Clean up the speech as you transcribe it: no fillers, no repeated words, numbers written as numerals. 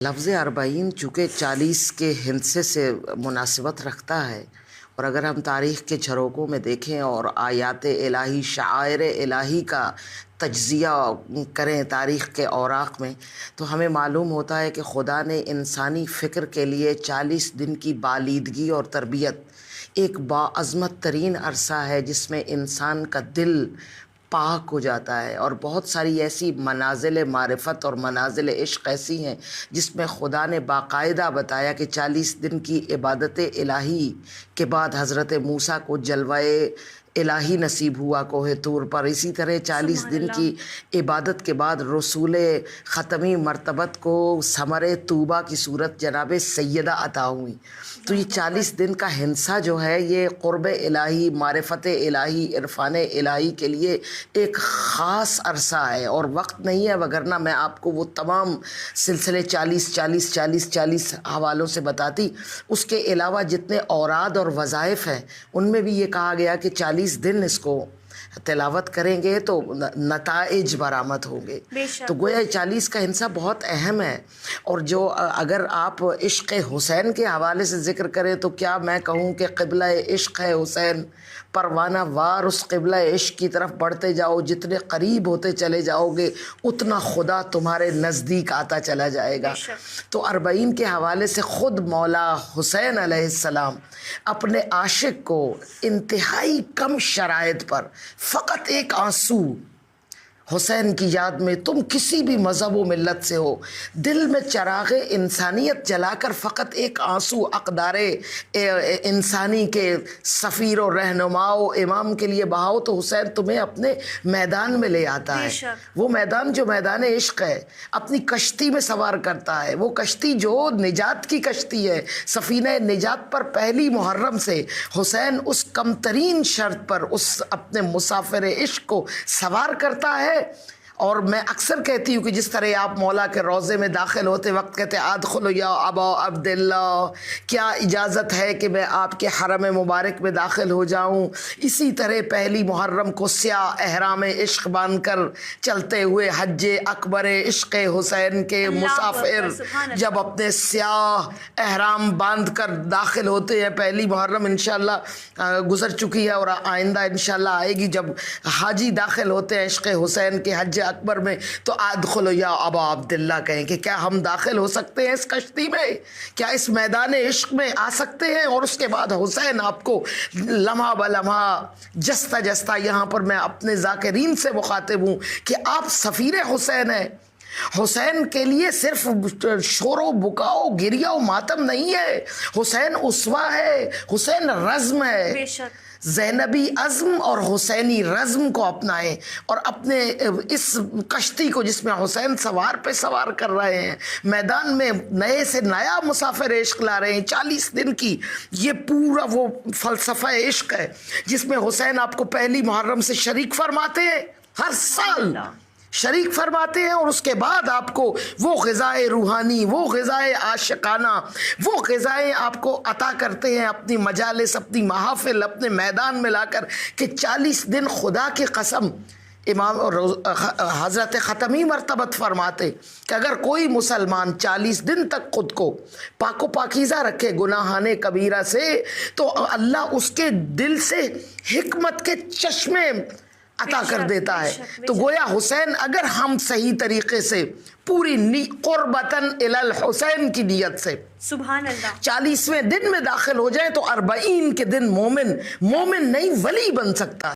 لفظ اربعین چونکہ 40 کے ہندسے سے مناسبت رکھتا ہے، اور اگر ہم تاریخ کے جھروکوں میں دیکھیں اور آیات الہی، شعائر الہی کا تجزیہ کریں تاریخ کے اوراق میں، تو ہمیں معلوم ہوتا ہے کہ خدا نے انسانی فکر کے لیے 40 دن کی بالیدگی اور تربیت، ایک باعظمت ترین عرصہ ہے جس میں انسان کا دل پاک ہو جاتا ہے، اور بہت ساری ایسی منازل معرفت اور منازل عشق ایسی ہیں جس میں خدا نے باقاعدہ بتایا کہ 40 دن کی عبادت الہی کے بعد حضرت موسیٰ کو جلوہ الہی نصیب ہوا کوہ طور پر، اسی طرح 40 دن کی عبادت کے بعد رسول ختمی مرتبت کو ثمر طوبہ کی صورت جناب سیدہ عطا ہوئی۔ تو یہ 40 دن کا ہندسہ جو ہے یہ قرب الہی، معرفت الہی، عرفان الہی کے لیے ایک خاص عرصہ ہے اور وقت نہیں ہے، وگرنہ میں آپ کو وہ تمام سلسلے 40 حوالوں سے بتاتی۔ اس کے علاوہ جتنے اوراد اور وظائف ہیں ان میں بھی یہ کہا گیا کہ 40 دن اس کو تلاوت کریں گے تو نتائج برآمد ہوں گے۔ تو گویا 40 کا ہندسہ بہت اہم ہے، اور جو اگر آپ عشق حسین کے حوالے سے ذکر کریں تو کیا میں کہوں کہ قبلہ عشق ہے حسین، پروانہ وار اس قبلہ عشق کی طرف بڑھتے جاؤ، جتنے قریب ہوتے چلے جاؤ گے اتنا خدا تمہارے نزدیک آتا چلا جائے گا۔ تو اربعین کے حوالے سے خود مولا حسین علیہ السلام اپنے عاشق کو انتہائی کم شرائط پر فقط ایک آنسو، حسین کی یاد میں، تم کسی بھی مذہب و ملت سے ہو، دل میں چراغ انسانیت جلا کر فقط ایک آنسو اقدار انسانی کے سفیر و رہنما و امام کے لیے بہاؤ تو حسین تمہیں اپنے میدان میں لے آتا ہے۔ وہ میدان جو میدان عشق ہے، اپنی کشتی میں سوار کرتا ہے، وہ کشتی جو نجات کی کشتی ہے، سفینہ نجات پر پہلی محرم سے حسین اس کم ترین شرط پر اس اپنے مسافر عشق کو سوار کرتا ہے۔ اور میں اکثر کہتی ہوں کہ جس طرح آپ مولا کے روضے میں داخل ہوتے وقت کہتے ادخلوا یا ابا عبداللہ، کیا اجازت ہے کہ میں آپ کے حرم مبارک میں داخل ہو جاؤں، اسی طرح پہلی محرم کو سیاہ احرام عشق باندھ کر چلتے ہوئے حج اکبر عشق حسین کے مسافر جب اپنے سیاہ احرام باندھ کر داخل ہوتے ہیں، پہلی محرم انشاءاللہ گزر چکی ہے اور آئندہ انشاءاللہ آئے گی، جب حاجی داخل ہوتے ہیں عشق حسین کے حج اکبر میں تو ادخلوا یا ابا عبداللہ کہیں کہ کیا ہم داخل ہو سکتے ہیں اس کشتی میں، کیا اس میدان عشق میں آ سکتے ہیں؟ اور اس کے بعد حسین آپ کو لمحہ بلمحہ جستہ جستہ، یہاں پر میں اپنے ذاکرین سے مخاطب ہوں کہ آپ سفیر حسین ہیں۔ حسین کے لیے صرف شور و بکاؤ گریہ و ماتم نہیں ہے، حسین اسوہ ہے، حسین رزم ہے۔ زینبی عزم اور حسینی رزم کو اپنائیں اور اپنے اس کشتی کو جس میں حسین سوار پہ سوار کر رہے ہیں، میدان میں نئے سے نیا مسافر عشق لا رہے ہیں 40 دن کی، یہ پورا وہ فلسفہ عشق ہے جس میں حسین آپ کو پہلی محرم سے شریک فرماتے ہیں، ہر سال شریک فرماتے ہیں، اور اس کے بعد آپ کو وہ غذائے روحانی، وہ غذائے عاشقانہ، وہ غذائیں آپ کو عطا کرتے ہیں اپنی مجالس، اپنی محافل، اپنے میدان میں لا کر کہ 40 دن خدا کی قسم امام حضرت ختمی مرتبت فرماتے کہ اگر کوئی مسلمان 40 دن تک خود کو پاک و پاکیزہ رکھے گناہان کبیرہ سے تو اللہ اس کے دل سے حکمت کے چشمے عطا کر دیتا ہے۔ تو گویا حسین اگر ہم صحیح طریقے سے پوری قربتاً الی الحسین کی نیت سے سبحان اللہ 40ویں دن میں داخل ہو جائیں تو 40 کے دن مومن نہیں ولی بن سکتا۔